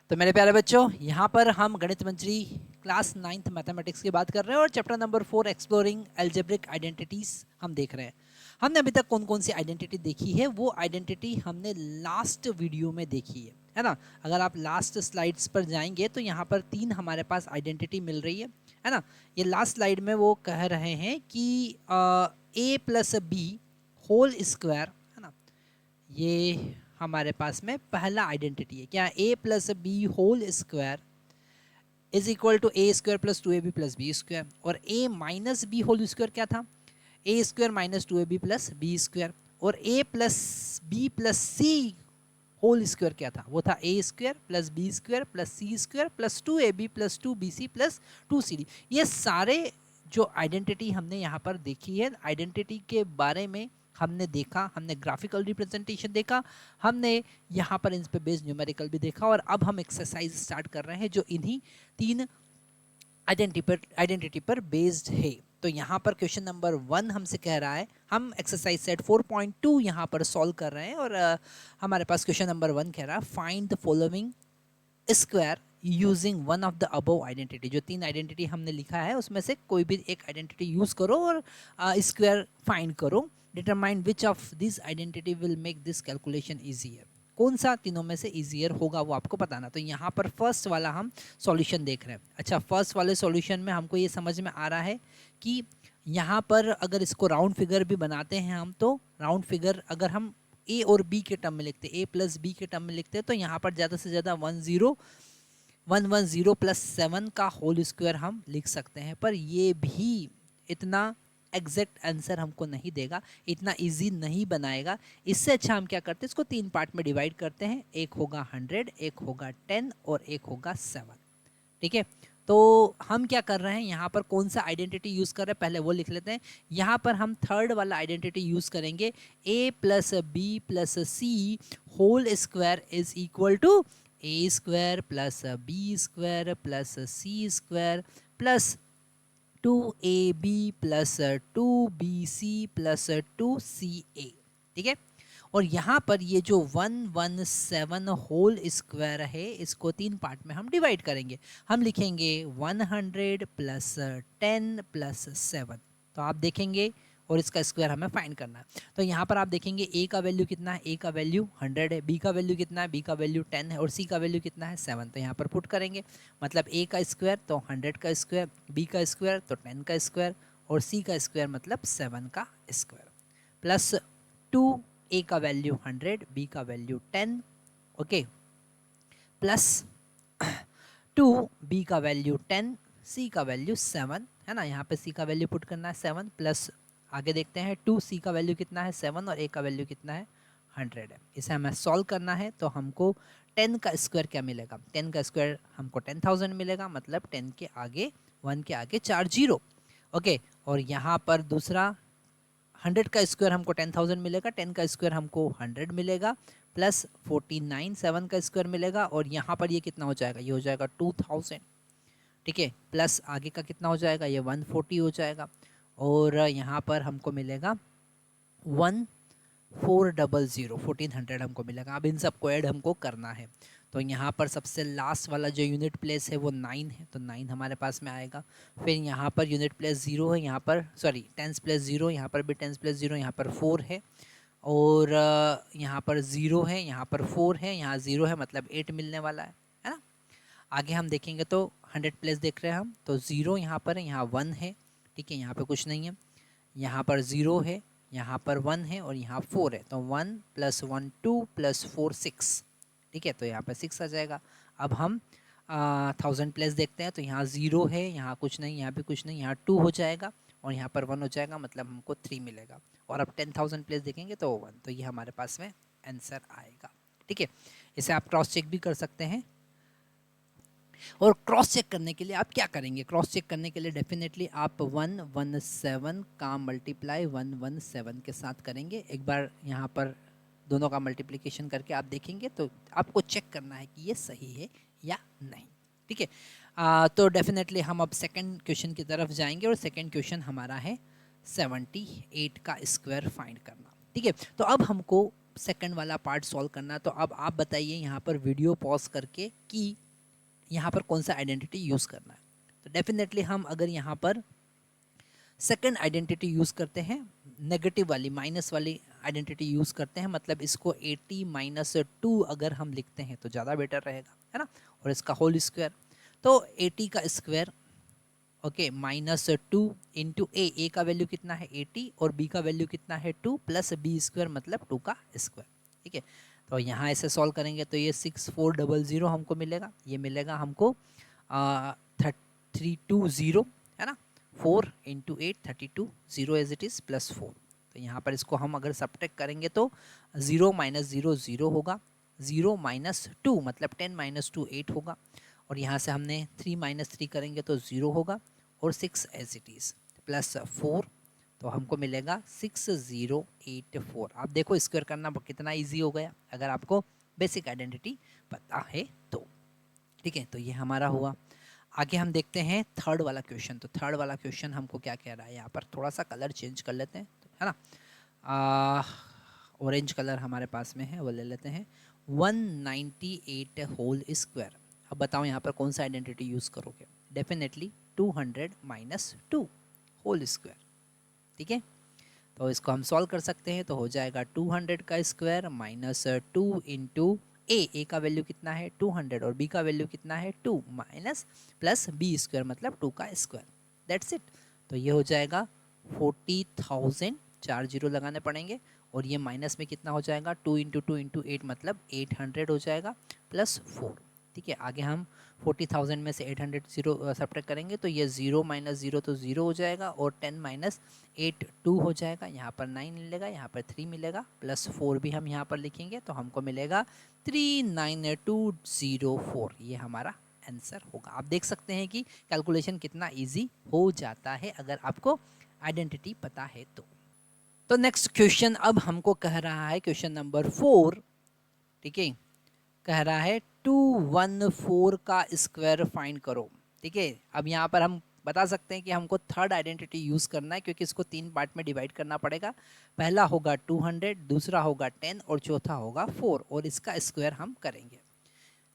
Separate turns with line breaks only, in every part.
तो मेरे प्यारे बच्चों, यहाँ पर हम गणित मंत्री क्लास 9th मैथमेटिक्स की बात कर रहे हैं और chapter number 4 exploring algebraic identities हम देख रहे हैं। हमने अभी तक कौन कौन सी आइडेंटिटी देखी है, वो आइडेंटिटी हमने लास्ट वीडियो में देखी है ना। अगर आप लास्ट स्लाइड्स पर जाएंगे तो यहाँ पर 3 हमारे पास आइडेंटिटी मिल रही है ना। ये लास्ट स्लाइड में वो कह रहे हैं कि a plus B whole square, है ना, ये हमारे पास में पहला आइडेंटिटी है। क्या a plus B whole square is equal to A square plus 2ab plus B square, और a minus B whole square क्या था, A square minus 2ab plus B square, और a plus B plus C whole square क्या था, वो था A square plus B square plus C square plus 2ab plus 2bc plus 2cd। ये सारे जो आइडेंटिटी हमने यहाँ पर देखी है, आइडेंटिटी के बारे में हमने देखा, हमने ग्राफिकल रिप्रेजेंटेशन देखा, हमने यहाँ पर इन पे बेस्ड न्यूमेरिकल भी देखा, और अब हम एक्सरसाइज स्टार्ट कर रहे हैं जो इन्हीं 3 आइडेंटिटी पर बेस्ड है। तो यहाँ पर क्वेश्चन नंबर 1 हमसे कह रहा है, हम एक्सरसाइज सेट 4.2 यहाँ पर सॉल्व कर रहे हैं, और हमारे पास क्वेश्चन नंबर 1 कह रहा है find the following square using one of the above identity. जो 3 आइडेंटिटी हमने लिखा है उसमें से कोई भी एक आइडेंटिटी यूज करो और स्क्वायर फाइंड करो। Determine which of this identity will make this calculation easier. कौन सा तीनों में से ईजियर होगा वो आपको बताना। तो यहाँ पर फर्स्ट वाला हम सॉल्यूशन देख रहे हैं। अच्छा, फर्स्ट वाले सॉल्यूशन में हमको ये समझ में आ रहा है कि यहाँ पर अगर इसको राउंड फिगर भी बनाते हैं हम, तो राउंड फिगर अगर हम ए और बी के टर्म में लिखते हैं, ए प्लस बी के टर्म में लिखते हैं, तो यहाँ पर ज़्यादा से ज़्यादा 110 प्लस 7 का होल स्क्वायर हम लिख सकते हैं, पर ये भी इतना एग्जैक्ट आंसर हमको नहीं देगा, इतना इजी नहीं बनाएगा। इससे अच्छा हम क्या करते हैं, इसको 3 पार्ट में डिवाइड करते हैं। एक होगा 100, एक होगा 10 और एक होगा 7। ठीक है, तो हम क्या कर रहे हैं, यहाँ पर कौन सा आइडेंटिटी यूज कर रहे हैं पहले वो लिख लेते हैं। यहाँ पर हम थर्ड वाला आइडेंटिटी यूज करेंगे, a plus B plus C whole square is equal to A square plus B square plus C square plus 2ab plus 2bc plus 2ca। ठीक है, और यहाँ पर ये जो 117 होल स्क्वायर है, इसको 3 पार्ट में हम डिवाइड करेंगे। हम लिखेंगे 100 प्लस 10 प्लस 7। तो आप देखेंगे, और इसका स्क्वायर हमें फाइंड करना है। तो यहाँ पर आप देखेंगे a का वैल्यू कितना है, a का वैल्यू 100 है, b का वैल्यू कितना है, b का वैल्यू 10 है, और c का वैल्यू कितना है 7। तो यहाँ पर पुट करेंगे, मतलब a का स्क्वायर तो 100 का स्क्वायर, b का स्क्वायर तो 10 का स्क्वायर, और c का स्क्वायर मतलब 7 का स्क्वायर, प्लस 2 a का वैल्यू 100, b का वैल्यू 10, ओके, प्लस 2 b का वैल्यू 10, c का वैल्यू 7 है ना। यहाँ पे c का वैल्यू पुट करना है 7, प्लस आगे देखते हैं 2c का वैल्यू कितना है 7, और a का वैल्यू कितना है 100 है। इसे हमें सॉल्व करना है, तो हमको 10 का स्क्वायर क्या मिलेगा, 10 का स्क्वायर हमको 10,000 मिलेगा, मतलब 10 के आगे 1 के आगे 4 जीरो, ओके। और यहाँ पर दूसरा 100 का स्क्वायर हमको 10,000 मिलेगा, 10 का स्क्वायर हमको 100 मिलेगा, प्लस 49 7 का स्क्वायर मिलेगा, और यहाँ पर ये कितना हो जाएगा, ये हो जाएगा 2000। ठीक है, प्लस आगे का कितना हो जाएगा, ये 140 हो जाएगा, और यहाँ पर हमको मिलेगा 1400 हमको मिलेगा। अब इन सबको ऐड हमको करना है, तो यहाँ पर सबसे लास्ट वाला जो यूनिट प्लेस है वो 9 है, तो 9 हमारे पास में आएगा। फिर यहाँ पर यूनिट प्लेस 0 है, यहाँ पर सॉरी टेंस प्लेस 0, यहाँ पर भी टेंस प्लेस 0, यहाँ पर 4 है, और यहाँ पर 0 है, यहाँ पर 4 है, यहाँ 0 है, मतलब 8 मिलने वाला है ना। आगे हम देखेंगे तो 100 प्लेस देख रहे हैं हम, तो 0 यहाँ पर है, यहाँ 1 है, ठीक है, यहाँ पे कुछ नहीं है, यहाँ पर 0 है, यहाँ पर 1 है, और यहाँ 4 है, तो 1 + 1 2 + 4 6। ठीक है, तो यहाँ पर 6 आ जाएगा। अब हम 1000 प्लेस देखते हैं, तो यहाँ 0 है, यहाँ कुछ नहीं, यहाँ भी कुछ नहीं, यहाँ 2 हो जाएगा, और यहाँ पर 1 हो जाएगा, मतलब हमको 3 मिलेगा। और अब 10,000 प्लेस देखेंगे तो 1, तो ये हमारे पास में आंसर आएगा। ठीक है, इसे आप क्रॉस चेक भी कर सकते हैं। और क्रॉस चेक करने के लिए आप क्या करेंगे, क्रॉस चेक करने के लिए डेफिनेटली आप 117 का मल्टीप्लाई 117 के साथ करेंगे। एक बार यहाँ पर दोनों का मल्टीप्लिकेशन करके आप देखेंगे, तो आपको चेक करना है कि ये सही है या नहीं। ठीक है, तो डेफिनेटली हम अब सेकंड क्वेश्चन की तरफ जाएंगे, और सेकंड क्वेश्चन हमारा है 78 का स्क्वायर फाइंड करना। ठीक है, तो अब हमको सेकंड वाला पार्ट सॉल्व करना। तो अब आप बताइए यहाँ पर वीडियो पॉज करके कि यहाँ पर कौन सा आइडेंटिटी यूज़ करना है। तो डेफिनेटली हम अगर यहाँ पर सेकंड आइडेंटिटी यूज़ करते हैं, नेगेटिव वाली माइनस वाली आइडेंटिटी यूज़ करते हैं, मतलब इसको 80 माइनस 2 अगर हम लिखते हैं तो ज़्यादा बेटर रहेगा, है ना। और इसका होल स्क्वायर, तो 80 का स्क्वायर ओके माइनस 2 इंटू ए का वैल्यू कितना है 80 और बी का वैल्यू कितना है 2 प्लस बी स्क्वायर मतलब 2 का स्क्वायर, ठीक है। तो यहाँ ऐसे सॉल्व करेंगे तो ये 6400 हमको मिलेगा, ये मिलेगा हमको 320 है ना, 4 into 8 32 0 as it is plus 4। तो यहाँ पर इसको हम अगर सब्ट्रैक्ट करेंगे तो 0 माइनस 0 0 होगा, 0 माइनस 2 मतलब 10 माइनस 2 8 होगा, और यहाँ से हमने 3 माइनस 3 करेंगे तो 0 होगा, और 6 एज इट इज़ प्लस 4, तो हमको मिलेगा 6084। आप देखो स्क्वायर करना कितना इजी हो गया अगर आपको बेसिक आइडेंटिटी पता है तो, ठीक है। तो ये हमारा हुआ। आगे हम देखते हैं थर्ड वाला क्वेश्चन। तो थर्ड वाला क्वेश्चन हमको क्या कह रहा है, यहाँ पर थोड़ा सा कलर चेंज कर लेते हैं, है ना। ऑरेंज कलर हमारे पास में है, वो ले लेते हैं। 198 होल स्क्वायर। अब बताओ यहाँ पर कौन सा आइडेंटिटी यूज़ करोगे। डेफिनेटली 200 माइनस 2 होल स्क्वायर, ठीक है। तो इसको हम सॉल्व कर सकते हैं, तो हो जाएगा 200 का स्क्वायर माइनस 2 इंटू ए का वैल्यू कितना है 200 और बी का वैल्यू कितना है 2 माइनस प्लस बी स्क्वायर मतलब 2 का स्क्वायर, दैट्स इट। तो ये हो जाएगा 40,000, 4 जीरो लगाने पड़ेंगे, और ये माइनस में कितना हो जाएगा 2 इंटू 2 इंटू 8 मतलब 800 हो जाएगा प्लस 4, ठीक है। आगे हम 40,000 में से 800 जीरो सब्ट्रैक्ट करेंगे तो ये 0 माइनस 0 तो 0 हो जाएगा, और 10 माइनस 8 2 हो जाएगा, यहाँ पर 9 मिलेगा, यहाँ पर 3 मिलेगा, प्लस 4 भी हम यहाँ पर लिखेंगे तो हमको मिलेगा 39204। ये हमारा आंसर होगा। आप देख सकते हैं कि कैलकुलेशन कितना इजी हो जाता है अगर आपको आइडेंटिटी पता है तो नेक्स्ट क्वेश्चन अब हमको कह रहा है क्वेश्चन नंबर 4, ठीक है, कह रहा है 214 का स्क्वायर फाइंड करो, ठीक है। अब यहाँ पर हम बता सकते हैं कि हमको थर्ड आइडेंटिटी यूज़ करना है, क्योंकि इसको 3 पार्ट में डिवाइड करना पड़ेगा। पहला होगा 200, दूसरा होगा 10 और चौथा होगा 4, और इसका स्क्वायर हम करेंगे।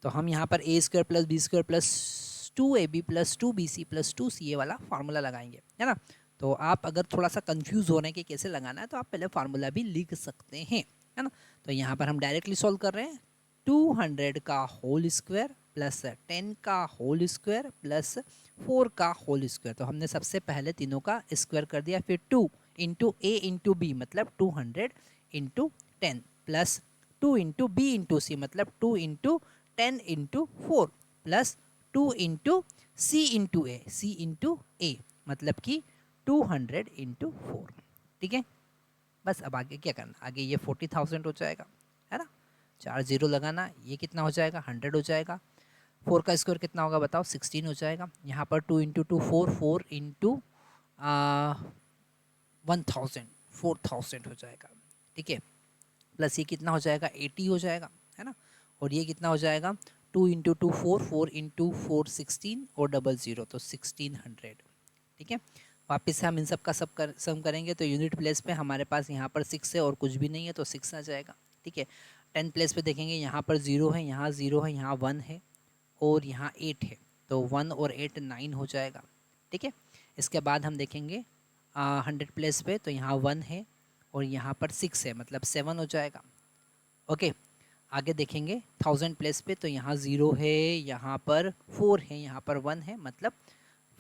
तो हम यहाँ पर A square plus B square plus 2ab plus 2bc plus 2ca वाला फार्मूला लगाएंगे, है ना। तो आप अगर थोड़ा सा कंफ्यूज हो रहे हैं कि कैसे लगाना है तो आप पहले फार्मूला भी लिख सकते हैं, है ना। तो यहाँ पर हम डायरेक्टली सॉल्व कर रहे हैं। 200 का होल स्क्वायर प्लस 10 का होल स्क्वायर प्लस 4 का होल स्क्वायर। तो हमने सबसे पहले तीनों का स्क्वायर कर दिया, फिर 2 इंटू ए इंटू बी मतलब 200 into 10 plus 2 into B into C मतलब 2 into 10 into 4 plus 2 into C into A मतलब कि 200 इंटू 4, ठीक है। बस अब आगे क्या करना, आगे ये 40,000 हो जाएगा, है ना। 4 जीरो लगाना, ये कितना हो जाएगा 100 हो जाएगा। 4 का स्क्वायर कितना होगा बताओ 16 हो जाएगा। यहाँ पर 2 इंटू 2 4 इंटू 1000 4000 हो जाएगा, ठीक है। प्लस ये कितना हो जाएगा 80 हो जाएगा, है ना। और ये कितना हो जाएगा 2 इंटू 2 4 इंटू 4 16 और 00 तो 1600, ठीक है। वापस से हम इन सब का सम करेंगे तो यूनिट प्लेस पे हमारे पास यहाँ पर 6 है और कुछ भी नहीं है तो 6 आ जाएगा, ठीक है। 10 प्लेस पे देखेंगे यहाँ पर 0 है, यहाँ 0 है, यहाँ 1 है और यहाँ 8 है, तो 1 और 8 9 हो जाएगा, ठीक है। इसके बाद हम देखेंगे 100 प्लेस पे तो यहाँ 1 है और यहाँ पर 6 है मतलब 7 हो जाएगा, ओके। आगे देखेंगे 1000 प्लेस पे तो यहाँ 0 है, यहाँ पर 4 है, यहाँ पर 1 है मतलब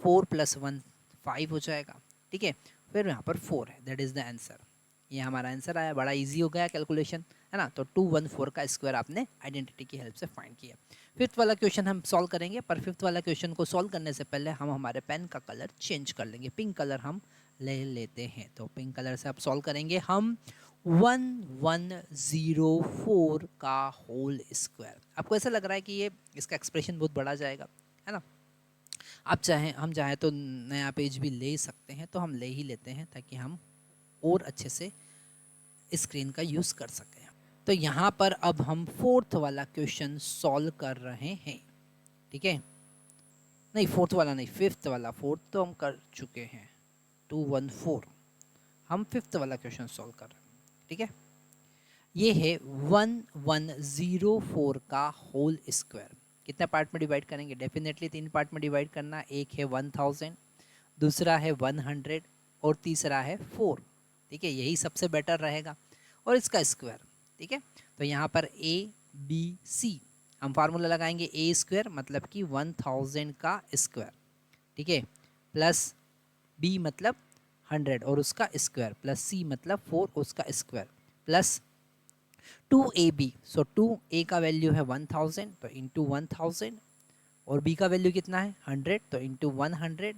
4 प्लस 1 5 हो जाएगा, ठीक है। फिर यहाँ पर 4 है, दैट इज़ द आंसर। ये हमारा आंसर आया, बड़ा इजी हो गया कैलकुलेशन, है ना। तो 214 का स्क्वायर आपने आइडेंटिटी की हेल्प से फाइंड किया। फिफ्थ वाला क्वेश्चन हम सॉल्व करेंगे, पर फिफ्थ वाला क्वेश्चन को सॉल्व करने से पहले हम हमारे पेन का कलर चेंज कर लेंगे, पिंक कलर हम ले लेते हैं। तो पिंक कलर से आप सॉल्व करेंगे हम 1104 का होल स्क्वायर। आपको ऐसा लग रहा है कि ये इसका एक्सप्रेशन बहुत बड़ा जाएगा, है ना। आप हम चाहें तो नया पेज भी ले सकते हैं, तो हम ले ही लेते हैं ताकि हम और अच्छे से स्क्रीन का यूज़ कर सकें। तो यहाँ पर अब हम फोर्थ वाला क्वेश्चन सॉल्व कर रहे हैं, ठीक है। नहीं फोर्थ वाला नहीं, फिफ्थ वाला, फोर्थ तो हम कर चुके हैं 214, हम फिफ्थ वाला क्वेश्चन सॉल्व कर रहे हैं, ठीक है। ये है 1104 का होल स्क्वायर। कितने पार्ट में डिवाइड करेंगे? डेफिनेटली 3 पार्ट में डिवाइड करना। एक है 1000, दूसरा है 100 और तीसरा है 4। ठीक है, यही सबसे बेटर रहेगा। और इसका स्क्वायर। ठीक है, तो यहाँ पर ए बी सी हम फार्मूला लगाएंगे। ए स्क्वायर मतलब कि 1000 का स्क्वायर, ठीक है, प्लस बी मतलब 100 और उसका स्क्वायर, प्लस सी मतलब 4 उसका स्क्वायर, प्लस 2ab। सो 2a का वैल्यू है 1000 तो इंटू 1000, और b का वैल्यू कितना है 100 तो इंटू 100,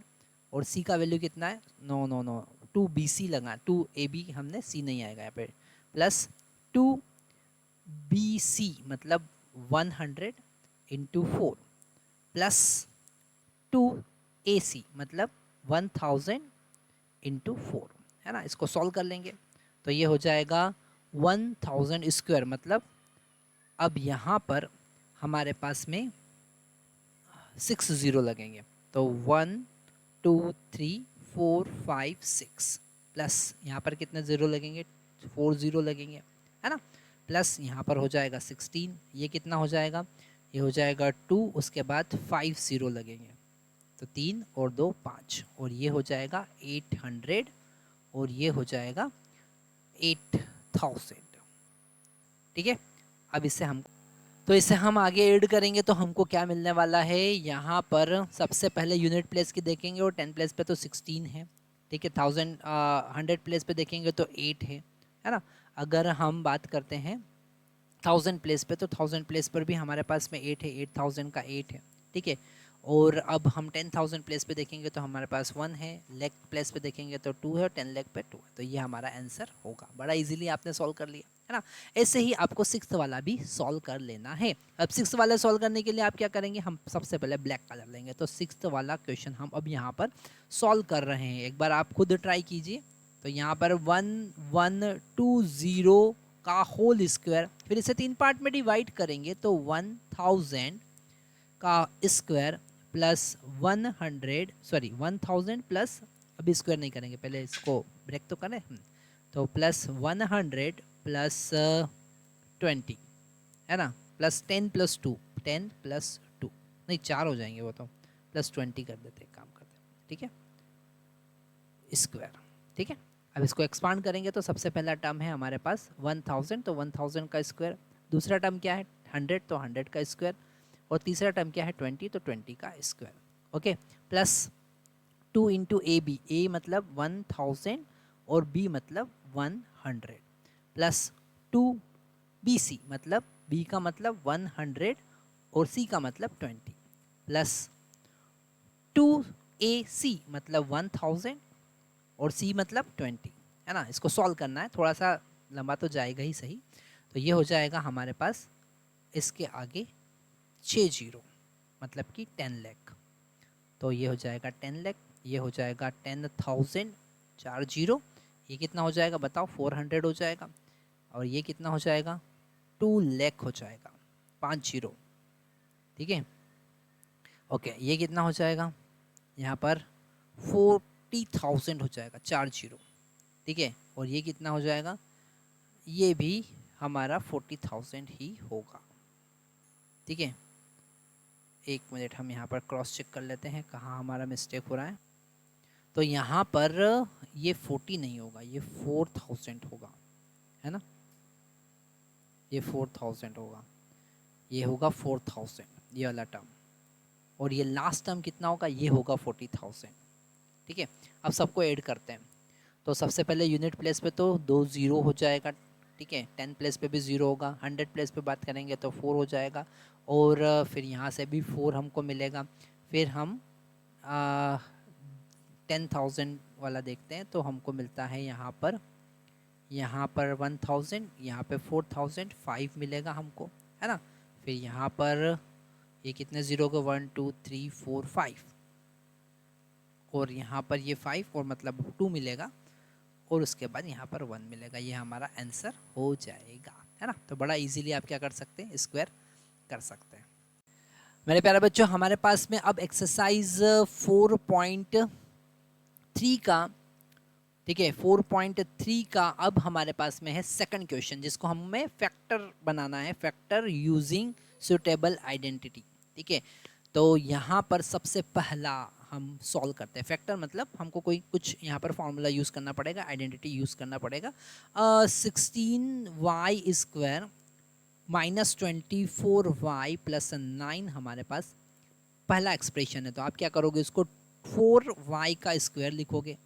और c का वैल्यू कितना है, नो नो नो 2bc लगा, 2ab हमने c नहीं आएगा यहाँ पे, प्लस 2bc मतलब 100 इंटू 4, प्लस 2ac मतलब 1000 इंटू 4, है ना। इसको सॉल्व कर लेंगे तो ये हो जाएगा 1000 स्क्वायर, मतलब अब यहाँ पर हमारे पास में 6 जीरो लगेंगे, तो 1 2 3 4 5 6, प्लस यहाँ पर कितने ज़ीरो लगेंगे, 4 ज़ीरो लगेंगे, है ना, प्लस यहाँ पर हो जाएगा 16, ये कितना हो जाएगा, ये हो जाएगा 2, उसके बाद 5 ज़ीरो लगेंगे, तो 3 और 2 5, और ये हो जाएगा 800, और ये हो जाएगा 8000। ठीक है, अब इससे हम आगे ऐड करेंगे तो हमको क्या मिलने वाला है, यहाँ पर सबसे पहले यूनिट प्लेस की देखेंगे और 10 प्लेस पे तो 16 है। ठीक है, 100 प्लेस पे देखेंगे तो 8 है ना। अगर हम बात करते हैं 1000 प्लेस पे तो 1000 प्लेस पर भी हमारे पास में 8 है, 8000 का 8 है। ठीक है, और अब हम 10,000 प्लेस पे देखेंगे तो हमारे पास 1 है, लेग प्लेस पे देखेंगे तो 2 है, और 10 लेग पे 2 है, तो ये हमारा आंसर होगा। बड़ा इजीली आपने सॉल्व कर लिया, है ना। ऐसे ही आपको 6th वाला भी सॉल्व कर लेना है। अब 6th वाला सॉल्व करने के लिए आप क्या करेंगे, हम सबसे पहले ब्लैक कलर लेंगे। तो 6th वाला क्वेश्चन हम अब यहाँ पर सॉल्व कर रहे हैं, एक बार आप खुद ट्राई कीजिए। तो यहाँ पर 1120 का होल स्क्वायर, फिर इसे 3 पार्ट में डिवाइड करेंगे तो 1000 का स्क्वायर प्लस 1000 प्लस, अभी स्क्वायर नहीं करेंगे, पहले इसको ब्रेक तो करें। तो प्लस 100 प्लस 20, है ना, प्लस 10 प्लस 2, 10 प्लस 2 नहीं 4 हो जाएंगे वो, तो प्लस 20 कर देते हैं, काम करते हैं। ठीक है, स्क्वायर। ठीक है, अब इसको एक्सपांड करेंगे तो सबसे पहला टर्म है हमारे पास 1000, तो 1000 का स्क्वायर, दूसरा टर्म क्या है 100, तो 100 का स्क्वायर, और तीसरा टर्म क्या है 20, तो 20 का square. Okay, plus 2 into A B, A मतलब 1000 और बी मतलब 100, प्लस 2bc मतलब b का मतलब 100 और c का मतलब 20, प्लस 2ac मतलब 1000 और c मतलब 20, है ना। इसको सॉल्व करना है, थोड़ा सा लंबा तो जाएगा ही सही। तो ये हो जाएगा हमारे पास इसके आगे 6 जीरो मतलब कि 10 लाख, तो ये हो जाएगा 10 लाख, ये हो जाएगा 10,000, 4 जीरो, ये कितना हो जाएगा बताओ, 400 हो जाएगा, और ये कितना हो जाएगा 2 लाख हो जाएगा, 5 जीरो। ठीक है, ओके, ये कितना हो जाएगा यहाँ पर 40,000 हो जाएगा, 4 जीरो। ठीक है, और ये कितना हो जाएगा, ये भी हमारा 40,000 ही होगा। ठीक है, एक मिनट हम यहाँ पर क्रॉस चेक कर लेते हैं कहाँ हमारा मिस्टेक हो रहा है। तो यहाँ पर ये 40 नहीं होगा, ये 4000 होगा, है ना, ये 4000 होगा, ये होगा 4000 ये वाला टर्म, और ये लास्ट टर्म कितना होगा, ये होगा 40,000। ठीक है, अब सबको ऐड करते हैं। तो सबसे पहले यूनिट प्लेस पे तो 2 ज़ीरो हो जाएगा। ठीक है, 10 प्लेस पे भी 0 होगा, 100 प्लेस पे बात करेंगे तो 4 हो जाएगा, और फिर यहाँ से भी 4 हमको मिलेगा। फिर हम 10,000 वाला देखते हैं तो हमको मिलता है यहाँ पर 1000, यहाँ पे 4000, 5 मिलेगा हमको, है ना। फिर यहाँ पर ये कितने ज़ीरो को, 1 2 3 4 5, और यहाँ पर ये 5 और मतलब 2 मिलेगा, और उसके बाद यहाँ पर 1 मिलेगा, ये हमारा आंसर हो जाएगा, है ना। तो बड़ा इजीली आप क्या कर सकते हैं, स्क्वायर कर सकते हैं। मेरे प्यारे बच्चों, हमारे पास में अब एक्सरसाइज 4.3 का ठीक है। 4.3 का अब हमारे पास में है सेकंड क्वेश्चन, जिसको हमें फैक्टर बनाना है, फैक्टर यूजिंग सुटेबल आइडेंटिटी। ठीक है, तो यहाँ पर सबसे पहला हम सॉल्व करते हैं फैक्टर, मतलब हमको कोई कुछ यहाँ पर फॉर्मूला यूज़ करना पड़ेगा, आइडेंटिटी यूज़ करना पड़ेगा। 16y² माइनस 24y प्लस 9 हमारे पास पहला एक्सप्रेशन है। तो आप क्या करोगे, इसको 4y का स्क्वायर लिखोगे।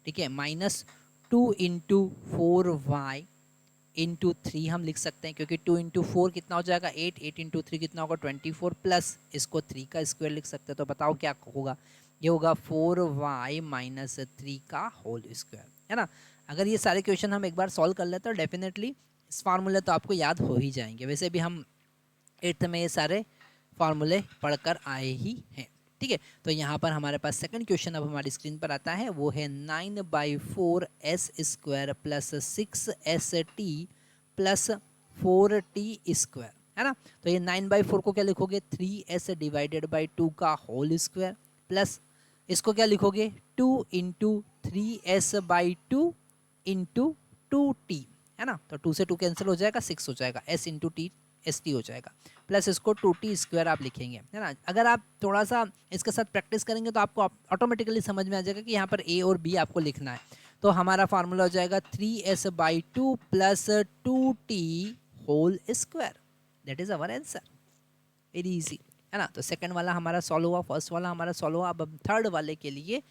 ठीक है, माइनस 2 इंटू 4y इंटू 3 हम लिख सकते हैं, क्योंकि 2 इंटू 4 कितना हो जाएगा 8, 8 इंटू 3 कितना होगा 24, प्लस इसको 3 का स्क्वायर लिख सकते हैं। तो बताओ क्या होगा, ये होगा 4y माइनस 3 का होल स्क्वायर, है ना। अगर ये सारे क्वेश्चन हम एक बार सॉल्व कर लेते हैं तो डेफिनेटली इस फार्मूले तो आपको याद हो ही जाएंगे। वैसे भी हम 8th में ये सारे फार्मूले पढ़कर आए ही हैं। ठीक है, तो यहाँ पर हमारे पास सेकंड क्वेश्चन अब हमारी स्क्रीन पर आता है, वो है 9/4s² plus 6st plus 4t², है ना। तो ये 9/4 को क्या लिखोगे, 3s डिवाइडेड बाई 2 का होल स्क्वायर, प्लस इसको क्या लिखोगे 2 इंटू 3s/2 इंटू 2t, है ना। तो 2 से 2 कैंसिल हो जाएगा, 6 हो जाएगा, s into T S T हो जाएगा, प्लस इसको 2t² आप लिखेंगे, है ना। अगर आप थोड़ा सा इसके साथ प्रैक्टिस करेंगे तो आपको ऑटोमेटिकली समझ में आ जाएगा कि यहाँ पर a और b आपको लिखना है। तो हमारा फार्मूला हो जाएगा 3s/2 plus 2t whole square, that is our answer, very easy, है ना। तो सेकंड वाला हमारा सॉल्व हुआ, फर्स्ट वाला हमारा सॉल्व हुआ। अब थर्ड वाले के लिए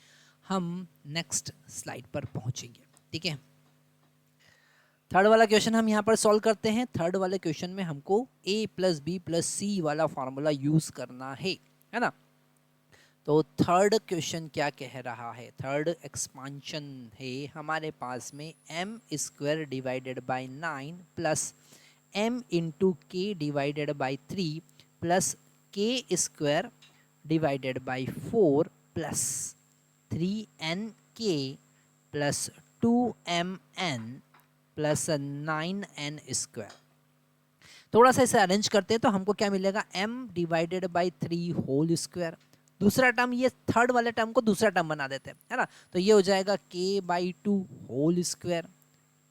हम नेक्स्ट स्लाइड पर पहुंचेंगे। ठीक है, थर्ड वाला क्वेश्चन हम यहाँ पर सॉल्व करते हैं। थर्ड वाले क्वेश्चन में हमको a प्लस बी प्लस सी वाला फॉर्मूला यूज करना है ना। तो थर्ड क्वेश्चन क्या कह रहा है, थर्ड एक्सपांशन है हमारे पास में m² divided by 9 plus m into K divided by 3 plus k² divided by 4 plus 3nk plus 2mn plus 9n²। थोड़ा सा इसे अरेंज करते हैं तो हमको क्या मिलेगा, m divided by 3 whole square, दूसरा टर्म, ये थर्ड वाले टर्म को दूसरा टर्म बना देते हैं, है ना। तो ये हो जाएगा k/2 होल स्क्वायर,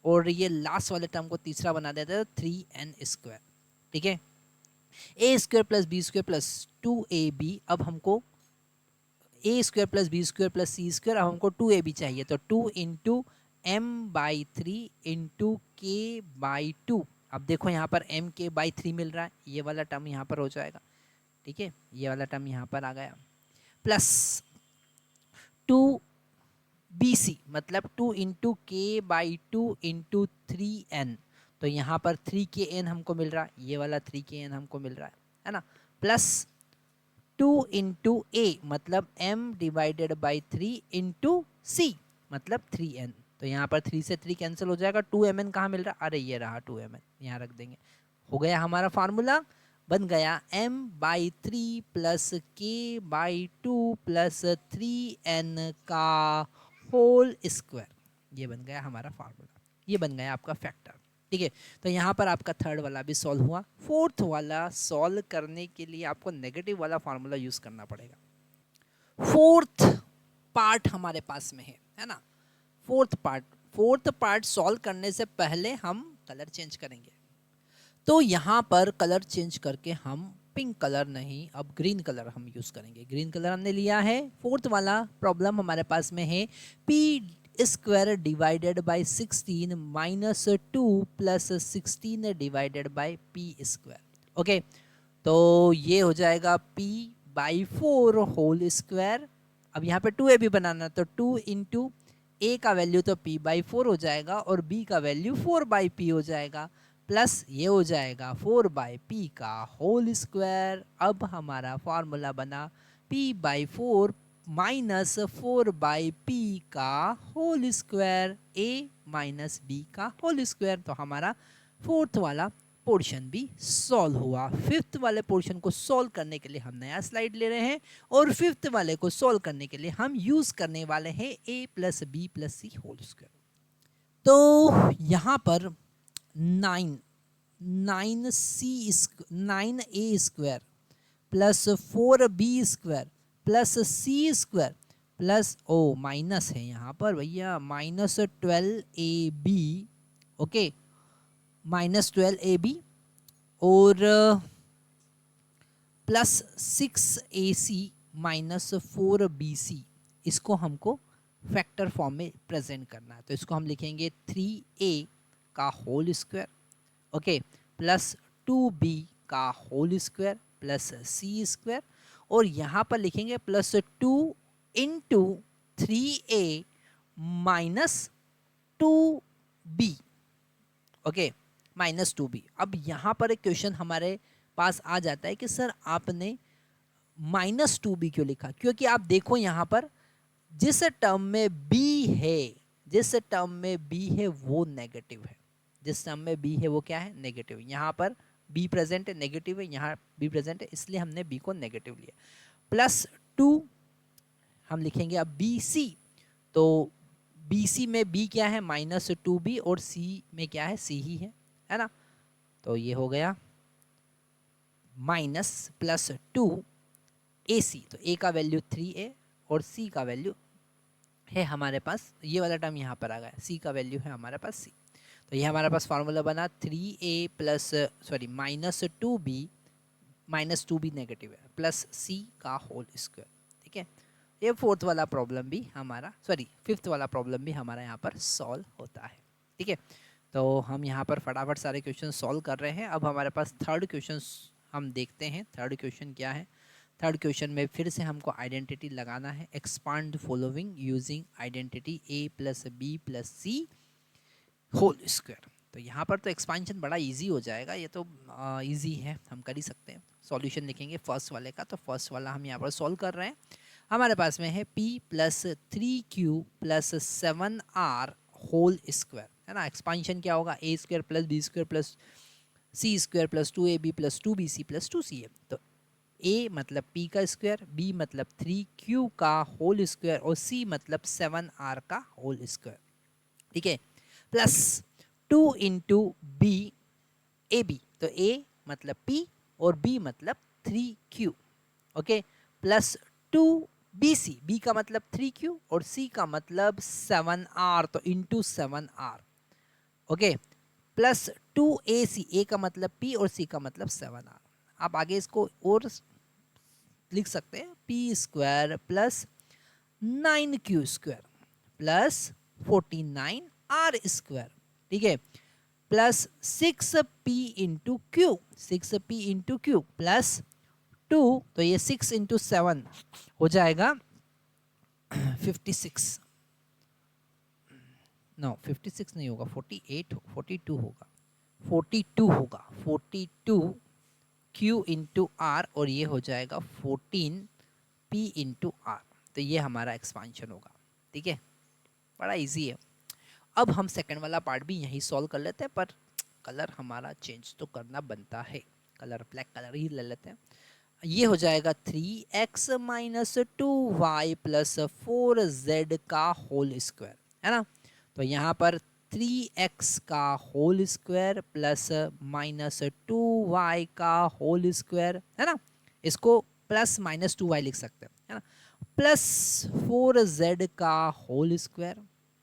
और ये लास्ट वाले टर्म को तीसरा बना देते हैं 3n²। ठीक है, a² plus b² plus 2ab, अब हमको a² plus b² plus c², अब हमको 2ab चाहिए, तो 2 इंटू m/3 इंटू k/2। अब देखो यहाँ पर mk/3 मिल रहा है, ये वाला टर्म यहाँ पर हो जाएगा। ठीक है, ये वाला टर्म यहाँ पर आ गया, प्लस 2bc मतलब 2 इंटू k/2 इंटू 3n, तो यहाँ पर 3kn हमको मिल रहा है, ये वाला 3kn हमको मिल रहा है ना, प्लस 2 इंटू a मतलब m divided by 3 into c मतलब 3n। तो यहाँ पर 3 से 3 कैंसिल हो जाएगा, 2mn कहाँ मिल रहा है, अरे ये रहा 2mn, यहाँ रख देंगे, हो गया हमारा फार्मूला, बन गया m/3 plus k/2 plus 3n का होल स्क्वायर, ये बन गया हमारा फार्मूला, ये बन गया आपका फैक्टर। ठीक है, तो यहाँ पर आपका थर्ड वाला भी सॉल्व हुआ। फोर्थ वाला सॉल्व करने के लिए आपको नेगेटिव वाला फार्मूला यूज करना पड़ेगा। फोर्थ पार्ट हमारे पास में है ना। फोर्थ पार्ट सॉल्व करने से पहले हम कलर चेंज करेंगे। तो यहाँ पर कलर चेंज करके हम पिंक कलर नहीं, अब ग्रीन कलर हम यूज करेंगे। ग्रीन कलर हमने लिया है। फोर्थ वाला प्रॉब्लम हमारे पास में है p² divided by 16 minus 2 plus 16 divided by p²। Okay, तो ये हो जाएगा p/4 होल स्क्वायर। अब यहाँ पे 2a भी बनाना, तो 2 इंटू a का वैल्यू तो p/4 हो जाएगा और b का वैल्यू 4/p हो जाएगा, प्लस ये हो जाएगा 4/p का होल स्क्वायर। अब हमारा फॉर्मूला बना p/4 माइनस 4/p का whole square, a minus b का होल स्क्वायर। तो हमारा फोर्थ वाला पोर्शन भी सॉल्व हुआ। फिफ्थ वाले पोर्शन को सॉल्व करने के लिए हम नया स्लाइड ले रहे हैं, और फिफ्थ वाले को सॉल्व करने के लिए हम यूज करने वाले हैं a plus B plus C whole square. तो यहाँ पर 9a² plus 4b² plus c² plus o minus है यहाँ पर भैया, minus 12ab, okay, minus 12ab और प्लस 6ac माइनस 4bc, इसको हमको फैक्टर फॉर्म में प्रेजेंट करना है। तो इसको हम लिखेंगे 3a का whole square, okay, plus 2b का whole square plus c square, और यहाँ पर लिखेंगे plus 2 into 3a minus 2b, okay, minus 2b। अब यहाँ पर एक क्वेश्चन हमारे पास आ जाता है कि सर आपने माइनस 2b क्यों लिखा, क्योंकि आप देखो यहाँ पर जिस टर्म में b है, जिस टर्म में b है वो नेगेटिव है, जिस टर्म में b है वो क्या है, नेगेटिव। यहाँ पर b प्रेजेंट है, नेगेटिव है, यहाँ b प्रेजेंट है, इसलिए हमने b को नेगेटिव लिया। प्लस 2 हम लिखेंगे अब bc, तो bc में b क्या है, माइनस 2b, और c में क्या है, c ही है ना। तो ये हो गया माइनस प्लस 2 ac, तो a का वैल्यू 3a और c का वैल्यू है हमारे पास, ये वाला टर्म यहाँ पर आ गया, c का वैल्यू है हमारे पास c। तो ये हमारे पास फार्मूला बना 3a plus sorry minus 2b, minus 2b negative है, प्लस c का होल स्क्वायर, ठीक है। ये फोर्थ वाला प्रॉब्लम भी हमारा, सॉरी फिफ्थ वाला प्रॉब्लम भी हमारा यहाँ पर सॉल्व होता है, ठीक है। तो हम यहाँ पर फटाफट सारे क्वेश्चन सॉल्व कर रहे हैं। अब हमारे पास थर्ड क्वेश्चन हम देखते हैं। थर्ड क्वेश्चन क्या है, थर्ड क्वेश्चन में फिर से हमको आइडेंटिटी लगाना है। Expand following using identity a plus b plus c whole square. तो यहाँ पर तो एक्सपांशन बड़ा इजी हो जाएगा, ये तो इजी है, हम कर ही सकते हैं। सॉल्यूशन लिखेंगे फर्स्ट वाले का, तो फर्स्ट वाला हम यहाँ पर सॉल्व कर रहे हैं। हमारे पास में है p plus 3q plus 7r whole square, है ना। एक्सपांशन क्या होगा, a square plus b square plus c square plus 2ab plus 2bc plus 2ca। तो a मतलब p का स्क्वायर, b मतलब 3q का होल स्क्वायर और c मतलब 7r का होल स्क्वायर, ठीक है, plus 2 into B A B, तो a मतलब p और b मतलब 3q, okay, plus 2bc, b का मतलब 3q और c का मतलब 7r, तो into 7r, okay, plus 2ac, a का मतलब p और c का मतलब 7r। आप आगे इसको और लिख सकते हैं, p square plus 9q square plus 49r square, ठीक है, plus 6p into Q, 6p into Q plus 2, तो ये 6 इंटू 7 हो जाएगा 56, नो 56 नहीं होगा, 48 42 होगा, 42 होगा, 42 q इंटू आर, और ये हो जाएगा 14p इंटू आर। तो ये हमारा एक्सपांशन होगा, ठीक है, बड़ा इजी है। अब हम सेकंड वाला पार्ट भी यहीं सॉल्व कर लेते हैं, पर कलर हमारा चेंज तो करना बनता है, कलर ब्लैक कलर ही ले लेते हैं। ये हो जाएगा 3x minus 2y plus 4z का होल स्क्वायर, है ना। तो यहाँ पर 3x का whole square plus minus 2y का होल स्क्वायर, है ना, इसको प्लस माइनस 2y लिख सकते हैं, है ना, प्लस 4z का होल स्क्वायर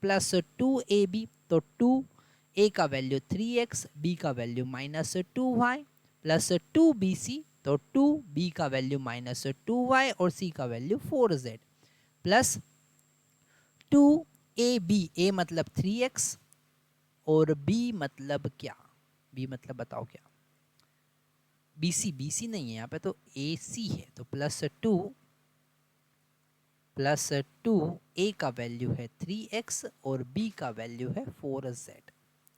प्लस 2ab, तो 2a का वैल्यू 3x, b का value minus 2y plus 2bc, तो 2b का वैल्यू माइनस 2y और c का value 4z plus 2ab, a मतलब 3x और b मतलब क्या, b मतलब बताओ क्या, bc नहीं है यहाँ पे, तो ac है, तो प्लस 2 a का वैल्यू है 3x और b का वैल्यू है 4z,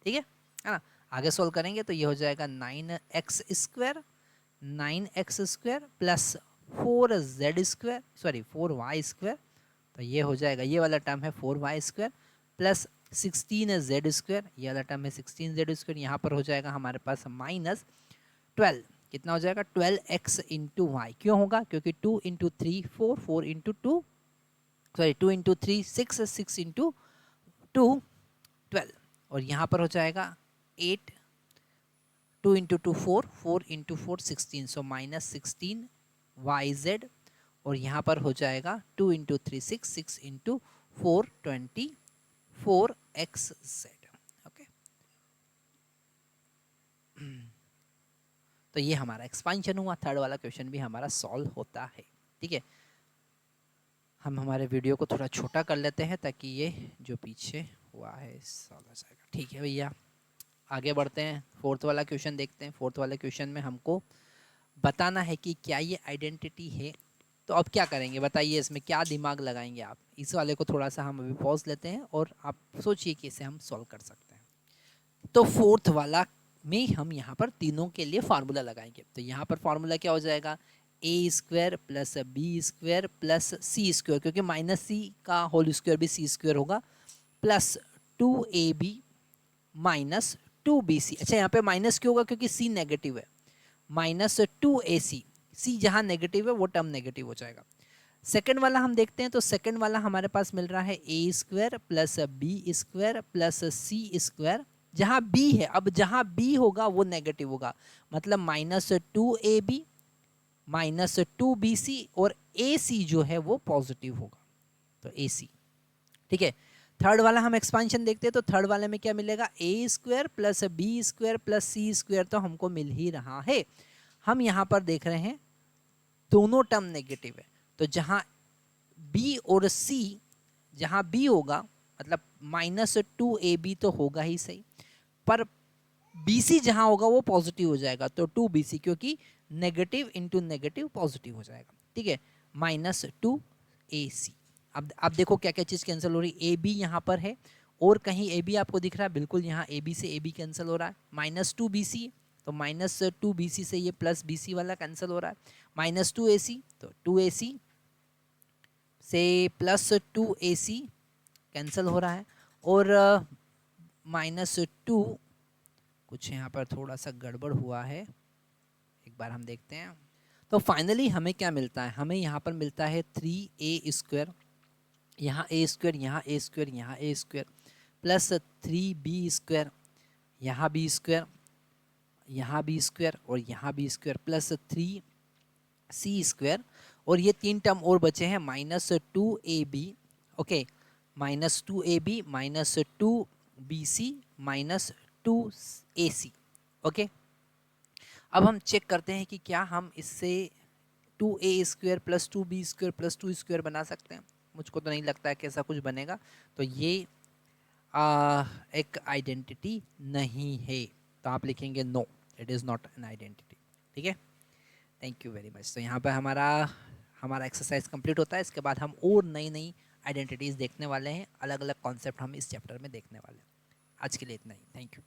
ठीक है ना। आगे सोल्व करेंगे तो ये हो जाएगा 9x square, 9x square plus 4z square, sorry 4y square, तो ये हो जाएगा, ये वाला टर्म है 4y square plus 16z square, ये वाला टर्म है 16z स्क्वायर, यहाँ पर हो जाएगा हमारे पास माइनस 12, कितना हो जाएगा 12x इंटू वाई, क्यों होगा, क्योंकि 2 into 3 4, 4 into 2 sorry 2 into 3 6, 6 into 2 12, और यहाँ पर हो जाएगा 8, 2 into 2 4, 4 into 4 16, so minus 16 YZ और यहाँ पर हो जाएगा 2 इंटू 3 6, 6 इंटू 4 24xz। ओके, तो ये हमारा एक्सपांशन हुआ। थर्ड वाला क्वेश्चन भी हमारा सॉल्व होता है। ठीक है, हम हमारे वीडियो को थोड़ा छोटा कर लेते हैं ताकि ये जो पीछे हुआ है सॉल्व हो जाएगा। ठीक है भैया, आगे बढ़ते हैं, फोर्थ वाला क्वेश्चन देखते हैं। फोर्थ वाले क्वेश्चन में हमको बताना है कि क्या ये आइडेंटिटी है। तो अब क्या करेंगे बताइए, इसमें क्या दिमाग लगाएंगे आप। इस वाले को थोड़ा सा हम अभी पॉज लेते हैं और आप सोचिए कि इसे हम सॉल्व कर सकते हैं। तो फोर्थ वाला में हम यहाँ पर तीनों के लिए फार्मूला लगाएंगे। तो यहाँ पर फार्मूला क्या हो जाएगा, A square plus B square plus C square, क्योंकि माइनस सी का होल स्क्वायर भी सी स्क्वायर होगा, प्लस 2ab माइनस 2bc। अच्छा, यहाँ पे माइनस क्यों होगा, क्योंकि सी नेगेटिव है। माइनस 2ac, सी जहाँ नेगेटिव है वो टर्म नेगेटिव हो जाएगा। सेकेंड वाला हम देखते हैं। तो सेकेंड वाला हमारे पास मिल रहा है A square plus B square plus C square, जहाँ बी है। अब जहाँ बी होगा वो नेगेटिव होगा, मतलब माइनस 2ab माइनस 2bc, और ए सी जो है वो पॉजिटिव होगा, तो ए सी। ठीक है, थर्ड वाला हम एक्सपांशन देखते हैं। तो थर्ड वाले में क्या मिलेगा, A square plus B square plus C square तो हमको मिल ही रहा है। हम यहाँ पर देख रहे हैं दोनों टर्म नेगेटिव है, तो जहाँ बी और सी, जहाँ बी होगा मतलब माइनस 2ab तो होगा ही सही, पर BC जहाँ होगा वो पॉजिटिव हो जाएगा, तो 2BC, क्योंकि नेगेटिव इंटू नेगेटिव पॉजिटिव हो जाएगा। ठीक है, माइनस 2AC। अब देखो क्या क्या चीज़ कैंसिल हो रही है। AB यहाँ पर है और कहीं AB आपको दिख रहा है, बिल्कुल यहाँ AB से AB कैंसिल हो रहा है। माइनस 2BC, तो माइनस 2BC से ये प्लस BC वाला कैंसिल हो रहा है। माइनस 2AC, तो 2AC से प्लस 2AC कैंसिल हो रहा है। और माइनस 2, कुछ यहाँ पर थोड़ा सा गड़बड़ हुआ है, एक बार हम देखते हैं। तो फाइनली हमें क्या मिलता है, हमें यहाँ पर मिलता है 3a स्क्वायर, यहाँ a स्क्वायर, यहाँ a स्क्वायर, यहाँ a square, plus 3b square, यहाँ b स्क्वायर, यहाँ b स्क्वायर और यहाँ b square, plus 3c square, और ये तीन टर्म और बचे हैं, minus 2ab। Okay, minus 2ab minus 2bc minus 2ac। Okay, अब हम चेक करते हैं कि क्या हम इससे 2a square plus 2b square plus 2 square बना सकते हैं। मुझको तो नहीं लगता है कि ऐसा कुछ बनेगा, तो ये एक आइडेंटिटी नहीं है, तो आप लिखेंगे no, it is not an identity. ठीक है, थैंक यू वेरी मच। तो यहाँ पर हमारा एक्सरसाइज कंप्लीट होता है। इसके बाद हम और नई नई आइडेंटिटीज़ देखने वाले हैं, अलग अलग कॉन्सेप्ट हम इस चैप्टर में देखने वाले हैं। आज के लिए इतना ही, थैंक यू।